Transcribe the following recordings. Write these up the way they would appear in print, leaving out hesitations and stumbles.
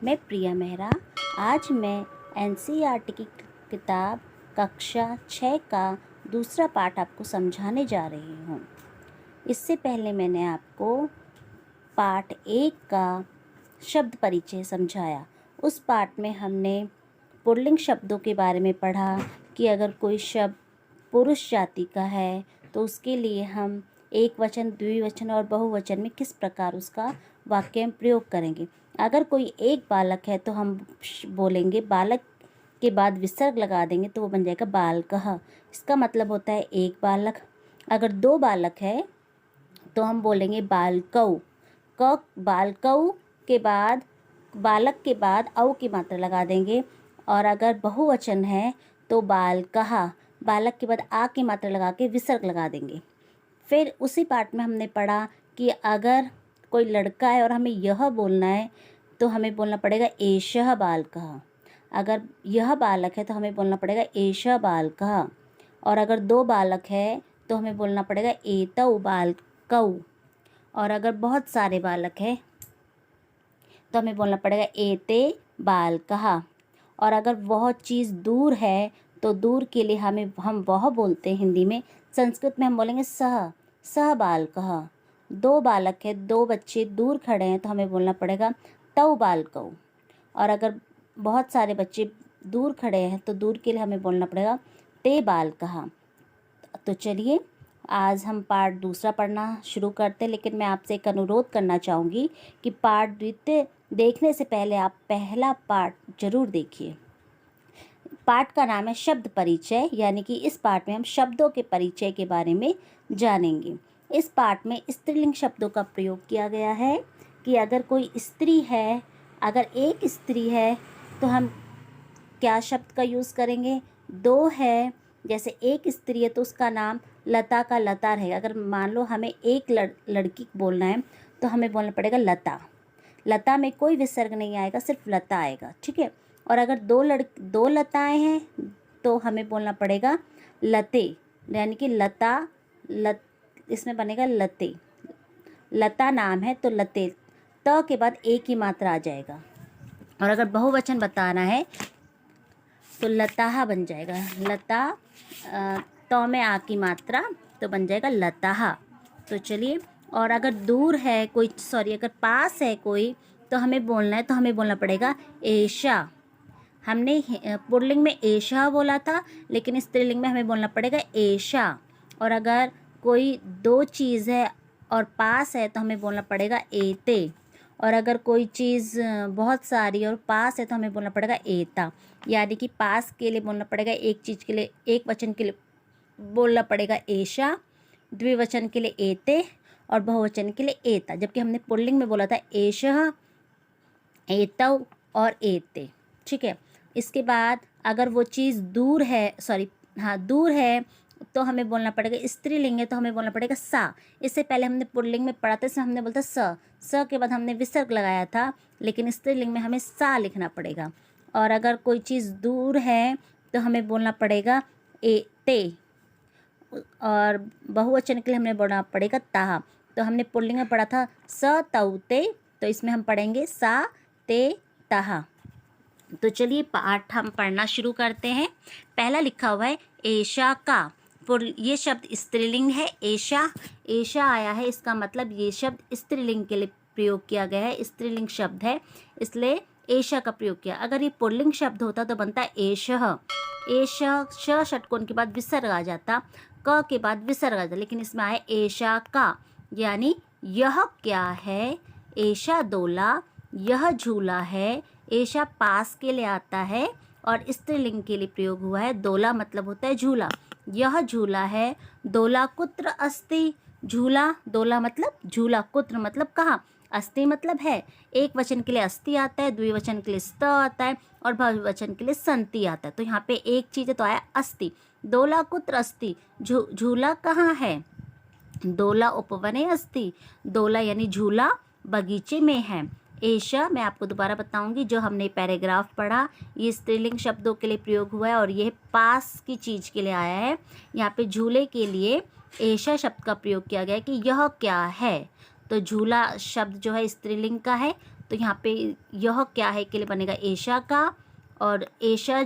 मैं प्रिया मेहरा। आज मैं एनसीईआरटी की किताब कक्षा 6 का दूसरा पाठ आपको समझाने जा रही हूँ। इससे पहले मैंने आपको पाठ 1 का शब्द परिचय समझाया। उस पाठ में हमने पुल्लिंग शब्दों के बारे में पढ़ा कि अगर कोई शब्द पुरुष जाति का है तो उसके लिए हम एक वचन, द्विवचन और बहुवचन में किस प्रकार उसका वाक्य में प्रयोग करेंगे। अगर कोई एक बालक है तो हम बोलेंगे बालक के बाद विसर्ग लगा देंगे तो वो बन जाएगा बालकः। इसका मतलब होता है एक बालक। अगर दो बालक है तो हम बोलेंगे बालकौ। क बालकौ के बाद बालक के बाद औ की मात्रा लगा देंगे। और अगर बहुवचन है तो बालकः, बालक के बाद आ की मात्रा लगा के विसर्ग लगा देंगे। फिर उसी पाठ में हमने पढ़ा कि अगर कोई लड़का है और हमें यह बोलना है तो हमें बोलना पड़ेगा एषः बालकः। अगर यह बालक है तो हमें बोलना पड़ेगा एषः बालकः। और अगर दो बालक है तो हमें बोलना पड़ेगा एतौ बालकौ। और अगर बहुत सारे बालक हैं तो हमें बोलना पड़ेगा एते बालकः। और अगर बहुत चीज़ दूर है तो दूर के लिए हम वह बोलते हैं हिंदी में। संस्कृत में हम बोलेंगे सह बालकः। दो बालक है, दो बच्चे दूर खड़े हैं तो हमें बोलना पड़ेगा तौ बालकौ। और अगर बहुत सारे बच्चे दूर खड़े हैं तो दूर के लिए हमें बोलना पड़ेगा ते बालकः। तो चलिए आज हम पाठ दूसरा पढ़ना शुरू करते हैं, लेकिन मैं आपसे एक अनुरोध करना चाहूँगी कि पाठ द्वितीय देखने से पहले आप पहला पाठ जरूर देखिए। पाठ का नाम है शब्द परिचय, यानी कि इस पाठ में हम शब्दों के परिचय के बारे में जानेंगे। इस पाठ में स्त्रीलिंग शब्दों का प्रयोग किया गया है कि अगर कोई स्त्री है, अगर एक स्त्री है तो हम क्या शब्द का यूज़ करेंगे। दो है, जैसे एक स्त्री है तो उसका नाम लता का लता रहेगा। अगर मान लो हमें एक लड़की बोलना है तो हमें बोलना पड़ेगा लता। लता में कोई विसर्ग नहीं आएगा, सिर्फ लता आएगा, ठीक है। और अगर दो लताएं हैं तो हमें बोलना पड़ेगा लते, यानी कि इसमें बनेगा लते। लता नाम है तो लते, त के बाद एक ही मात्रा आ जाएगा। और अगर बहुवचन बताना है तो लताहा बन जाएगा। लता तो में आ की मात्रा तो बन जाएगा लताहा। तो चलिए, और अगर दूर है कोई, अगर पास है कोई तो हमें बोलना पड़ेगा एषा। हमने पुल्लिंग में एषा बोला था, लेकिन स्त्रीलिंग में हमें बोलना पड़ेगा एषा। और अगर कोई दो चीज़ है और पास है तो हमें बोलना पड़ेगा एते। और अगर कोई चीज़ बहुत सारी और पास है तो हमें बोलना पड़ेगा एता। यानी कि पास के लिए बोलना पड़ेगा एक चीज़ के लिए, एक वचन के लिए बोलना पड़ेगा एषा, द्विवचन के लिए एते और बहुवचन के लिए एता। जबकि हमने पुल्लिंग में बोला था एषः, एतौ और एते, ठीक है। इसके बाद अगर वो चीज़ दूर है तो हमें बोलना पड़ेगा, स्त्रीलिंग है तो हमें बोलना पड़ेगा सा। इससे पहले हमने पुल्लिंग में पढ़ा था, इसमें हमने बोलता स के बाद हमने विसर्ग लगाया था, लेकिन स्त्रीलिंग में हमें सा लिखना पड़ेगा। और अगर कोई चीज़ दूर है तो हमें बोलना पड़ेगा ते। और बहुवचन के लिए हमने बोलना पड़ेगा ताहा। तो हमने पुल्लिंग में पढ़ा था स तौ ते, तो इसमें हम पढ़ेंगे सा ते ताहा। तो चलिए पाठ हम पढ़ना शुरू करते हैं। पहला लिखा हुआ है एषा का। ये शब्द स्त्रीलिंग है, एषा आया है, इसका मतलब ये शब्द स्त्रीलिंग के लिए प्रयोग किया गया है, स्त्रीलिंग शब्द है, इसलिए एषा का प्रयोग किया। अगर ये पुल्लिंग शब्द होता तो बनता एषः। श षटकोण के बाद विसर्ग आ जाता, क के बाद विसर्ग आ जाता, लेकिन इसमें आया एषा का, यानी यह क्या है। एषा दोला, यह झूला है। एषा पास के लिए आता है और स्त्रीलिंग के लिए प्रयोग हुआ है। दोला मतलब होता है झूला, यह झूला है। दोला कुत्र अस्ति, झूला, दोला मतलब झूला, कुत्र मतलब कहाँ, अस्ति मतलब है। एक वचन के लिए अस्ति आता है, द्विवचन के लिए स्त आता है और बहुवचन के लिए संति आता है। तो यहाँ पे एक चीज़ है तो आया अस्ति। दोला कुत्र अस्ति, झूला कहाँ है। दोला उपवने अस्ति, दोला यानी झूला बगीचे में है। एषा मैं आपको दोबारा बताऊंगी, जो हमने पैराग्राफ पढ़ा ये स्त्रीलिंग शब्दों के लिए प्रयोग हुआ है और ये पास की चीज़ के लिए आया है। यहाँ पे झूले के लिए एषा शब्द का प्रयोग किया गया है कि यह क्या है। तो झूला शब्द जो है स्त्रीलिंग का है, तो यहाँ पे यह क्या है के लिए बनेगा एषा का, और एषा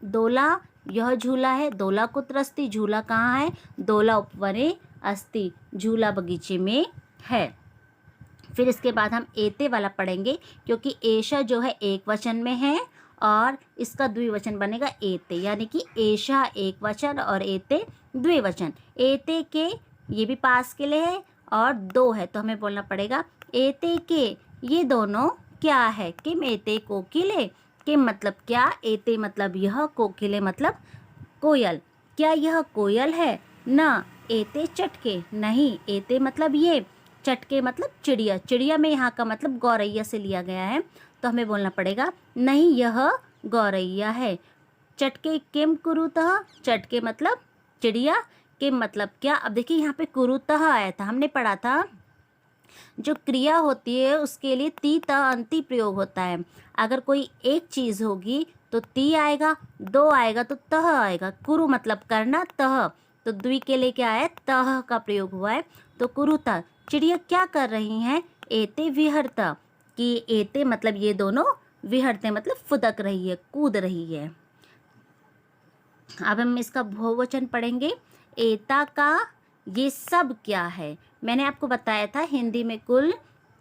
दोला, यह झूला है, दोला कुत्र अस्ति, झूला कहाँ है, दोला उपवने अस्ति, झूला बगीचे में है। फिर इसके बाद हम एते वाला पढ़ेंगे, क्योंकि एषा जो है एक वचन में है और इसका द्विवचन बनेगा एते, यानी कि एषा एक वचन और एते द्विवचन। एते के ये भी पास के लिए है और दो है, तो हमें बोलना पड़ेगा एते के ये दोनों क्या है। किम एते कोकिले, किम मतलब क्या, एते मतलब यह, कोकिले मतलब कोयल। क्या यह कोयल है, ना। एते चटके, नहीं। एते मतलब ये, चटके मतलब चिड़िया, चिड़िया में यहाँ का मतलब गौरैया से लिया गया है, तो हमें बोलना पड़ेगा नहीं यह गौरैया है। चटके किम कुरुतः, चटके मतलब चिड़िया, किम मतलब क्या। अब देखिए यहाँ पे कुरुतः आया था, हमने पढ़ा था जो क्रिया होती है उसके लिए ती त अंति प्रयोग होता है। अगर कोई एक चीज़ होगी तो ती आएगा, दो आएगा तो तह आएगा। कुरु मतलब करना, तह तो द्वि के लिए क्या है, तह का प्रयोग हुआ है। तो कुरुता चिड़िया क्या कर रही हैं, एते विहरता, कि एते मतलब ये दोनों, विहरते मतलब फुदक रही है, कूद रही है। अब हम इसका बहुवचन पढ़ेंगे। एता का ये सब क्या है। मैंने आपको बताया था हिंदी में कुल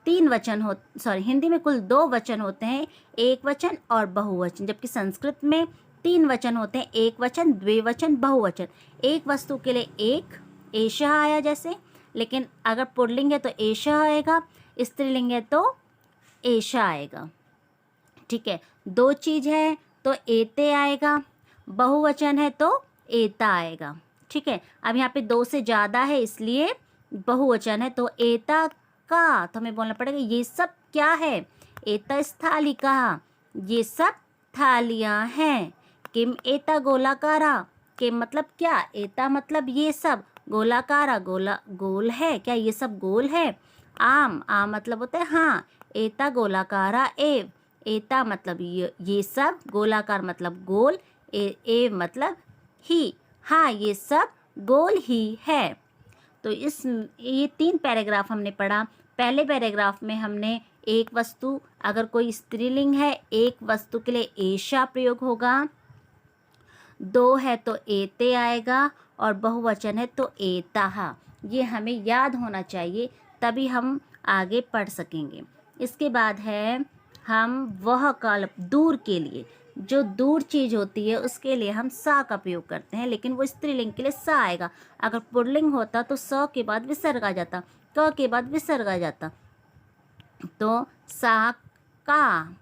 हिंदी में कुल 2 वचन होते हैं, एक वचन और बहुवचन, जबकि संस्कृत में 3 वचन होते हैं, एक वचन, द्विवचन, बहुवचन। एक वस्तु के लिए एक, एषः आया जैसे, लेकिन अगर पुल्लिंग है तो एषः आएगा, स्त्रीलिंग है तो एषा आएगा। ठीक है, 2 चीज़ है तो एते आएगा, बहुवचन है तो एता आएगा। ठीक है, अब यहाँ पे 2 से ज़्यादा है इसलिए बहुवचन है, तो एता का, तो हमें बोलना पड़ेगा ये सब क्या है। एता स्थालिका, ये सब थालियाँ हैं। किम एता गोलाकारा, किम मतलब क्या, एता मतलब ये सब, गोलाकारा गोल है क्या, ये सब गोल है। आम मतलब होता है हाँ, एता गोलाकारा एव, एता मतलब ये सब, गोलाकार मतलब गोल, एव मतलब ही, हाँ ये सब गोल ही है। तो ये 3 पैराग्राफ हमने पढ़ा। पहले पैराग्राफ में हमने एक वस्तु, अगर कोई स्त्रीलिंग है एक वस्तु के लिए एषा प्रयोग होगा, 2 है तो एते आएगा, और बहुवचन है तो एताहा। ये हमें याद होना चाहिए, तभी हम आगे पढ़ सकेंगे। इसके बाद है हम वह काल, दूर के लिए, जो दूर चीज़ होती है उसके लिए हम सा का प्रयोग करते हैं, लेकिन वो स्त्रीलिंग के लिए सा आएगा। अगर पुल्लिंग होता तो स के बाद विसर्ग आ जाता, क के बाद विसर्ग आ जाता, तो सा का,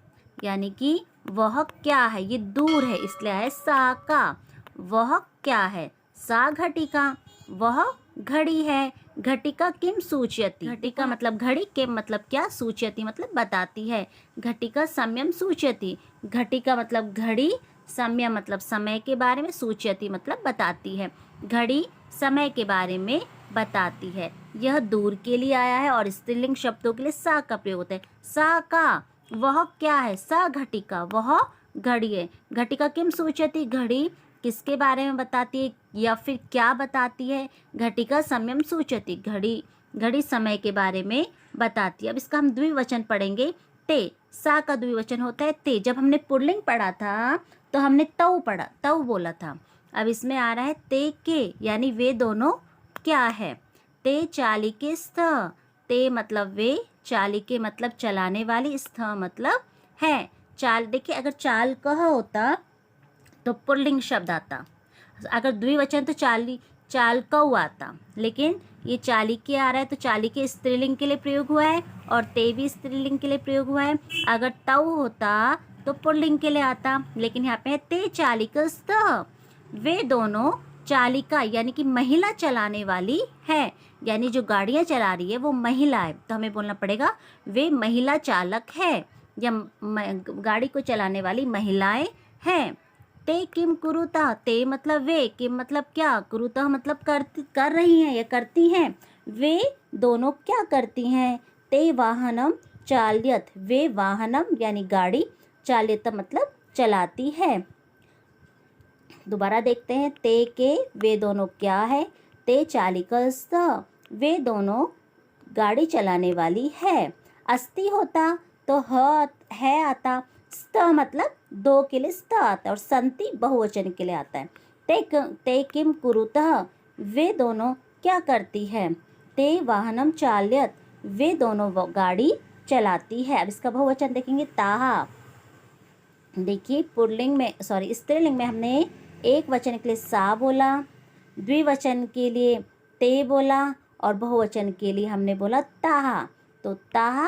यानी कि वह क्या है, ये दूर है इसलिए है सा का। वह क्या है, सा घटिका, वह घड़ी है। घटिका किम सूचयति, घटिका मतलब घड़ी, किम मतलब क्या, सूचयति मतलब बताती है। घटिका सम्यम सूचयति, घटिका मतलब घड़ी, सम्यम मतलब समय के बारे में, सूचयति मतलब बताती है। घड़ी समय के बारे में बताती है। यह दूर के लिए आया है और स्त्रीलिंग शब्दों के लिए सा का प्रयोग होता है। सा का, वह क्या है, सा घटिका, वह घड़ी है। घटिका किम सूचयति, घड़ी किसके बारे में बताती है या फिर क्या बताती है। घटिका सम्यम सूचयति, घड़ी समय के बारे में बताती है। अब इसका हम द्विवचन पढ़ेंगे। ते, सा का द्विवचन होता है ते। जब हमने पुल्लिंग पढ़ा था तो हमने तव पढ़ा, तव बोला था। अब इसमें आ रहा है ते के, यानी वे दोनों क्या है। ते चालिके स्थ, ते मतलब वे, चालिके मतलब चलाने वाली, स्थ मतलब है। चाल, देखिए अगर चाल कह होता तो पुल्लिंग शब्द आता, अगर द्विवचन तो चाल कौ आता, लेकिन ये चालिके आ रहा है तो चालिके स्त्रीलिंग के लिए प्रयोग हुआ है और ते भी स्त्रीलिंग के लिए प्रयोग हुआ है। अगर तव होता तो पुल्लिंग के लिए आता, लेकिन यहाँ पे है ते चालिकस्थ, वे दोनों चालिका यानी कि महिला चलाने वाली है, यानी जो गाड़ियाँ चला रही है वो महिला है, तो हमें बोलना पड़ेगा वे महिला चालक है या गाड़ी को चलाने वाली महिलाएं हैं। ते किम कुरुता, ते मतलब वे, किम मतलब क्या, कुरुता मतलब कर रही हैं या करती हैं। वे दोनों क्या करती हैं। ते वाहनम चाल्यत, वे वाहनम यानी गाड़ी, चाल्यत मतलब चलाती है। दोबारा देखते हैं। ते के, वे दोनों क्या है। ते चालिकस्थ, वे दोनों गाड़ी चलाने वाली है। अस्ति होता तो है आता, स्त मतलब दो के लिए स्त आता है, और संति बहुवचन के लिए आता है। ते किम कुरुतः, वे दोनों क्या करती है। ते वाहनम चाल्यत, वे दोनों गाड़ी चलाती है। अब इसका बहुवचन देखेंगे ताहा। देखिए पुल्लिंग में स्त्रीलिंग में हमने एक वचन के लिए सा बोला, द्विवचन के लिए ते बोला, और बहुवचन के लिए हमने बोला ताहा। तो ताहा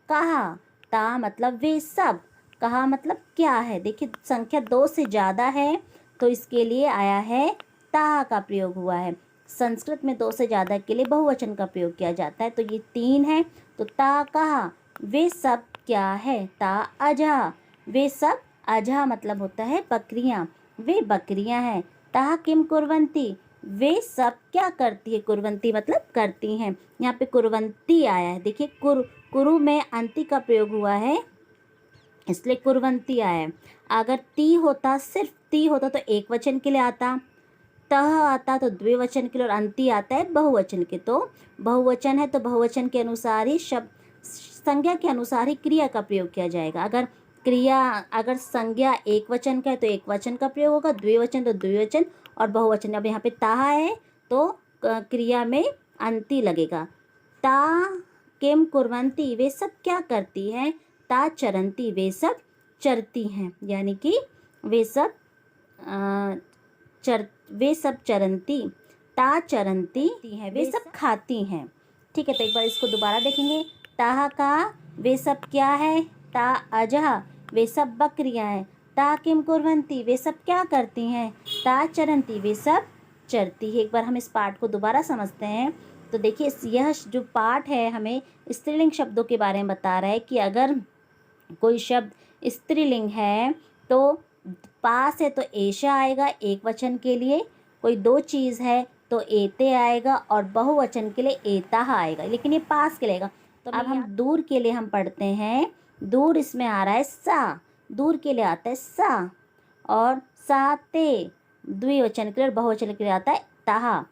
कहा, ता मतलब वे सब, कहा मतलब क्या है। देखिए संख्या 2 से ज़्यादा है तो इसके लिए आया है ताहा का प्रयोग हुआ है। संस्कृत में 2 से ज़्यादा के लिए बहुवचन का प्रयोग किया जाता है। तो ये 3 है, तो ता कहा, वे सब क्या है। ता अजहा, वे सब, अजहा मतलब होता है बकरियां, वे बकरियां हैं। ता किम कुर्वंती, वे सब क्या करती है। कुर्वंती मतलब करती हैं। यहाँ पे कुर्वंती आया है। देखिए कुरु में अंति का प्रयोग हुआ है, इसलिए कुर्वंती आया है। अगर ती होता, सिर्फ ती होता तो एक वचन के लिए आता, तह आता तो द्विवचन के लिए, और अंति आता है बहुवचन के। तो बहुवचन है तो बहुवचन के अनुसार ही शब्द, संज्ञा के अनुसार ही क्रिया का प्रयोग किया जाएगा। अगर संज्ञा एक वचन का है तो एक वचन का प्रयोग होगा, द्विवचन तो द्विवचन, और बहुवचन अब यहाँ पे ताहा है तो क्रिया में अंति लगेगा। ता किम कुर्वंती, वे सब क्या करती हैं। ता चरंती, वे सब चरती हैं, यानी कि वे सब चरंती। ता चरंती है, वे सब खाती हैं। ठीक है, तो एक बार इसको दोबारा देखेंगे। ताहा का, वे सब क्या है। ता अजहा, वे सब बकरियां हैं। ता किम कुर्वंती, वे सब क्या करती हैं। ता चरंती, वे सब चरती है। एक बार हम इस पाठ को दोबारा समझते हैं। तो देखिए यह जो पाठ है हमें स्त्रीलिंग शब्दों के बारे में बता रहा है कि अगर कोई शब्द स्त्रीलिंग है तो पास है तो एशा आएगा एक वचन के लिए, कोई दो चीज़ है तो एते आएगा, और बहुवचन के लिए एताहा आएगा, लेकिन ये पास के लेगा। तो अब हम दूर के लिए हम पढ़ते हैं। दूर इसमें आ रहा है सा, दूर के लिए आता है सा, और साते द्विवचन के लिए और बहुवचन के लिए आता है ताहा।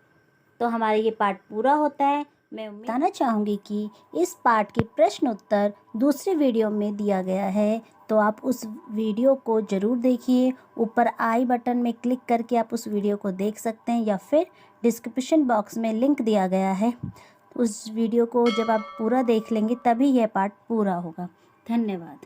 तो हमारा ये पाठ पूरा होता है। मैं बताना चाहूँगी कि इस पाठ की प्रश्न उत्तर दूसरे वीडियो में दिया गया है, तो आप उस वीडियो को ज़रूर देखिए। ऊपर आई बटन में क्लिक करके आप उस वीडियो को देख सकते हैं, या फिर डिस्क्रिप्शन बॉक्स में लिंक दिया गया है। उस वीडियो को जब आप पूरा देख लेंगे तभी यह पाठ पूरा होगा। धन्यवाद।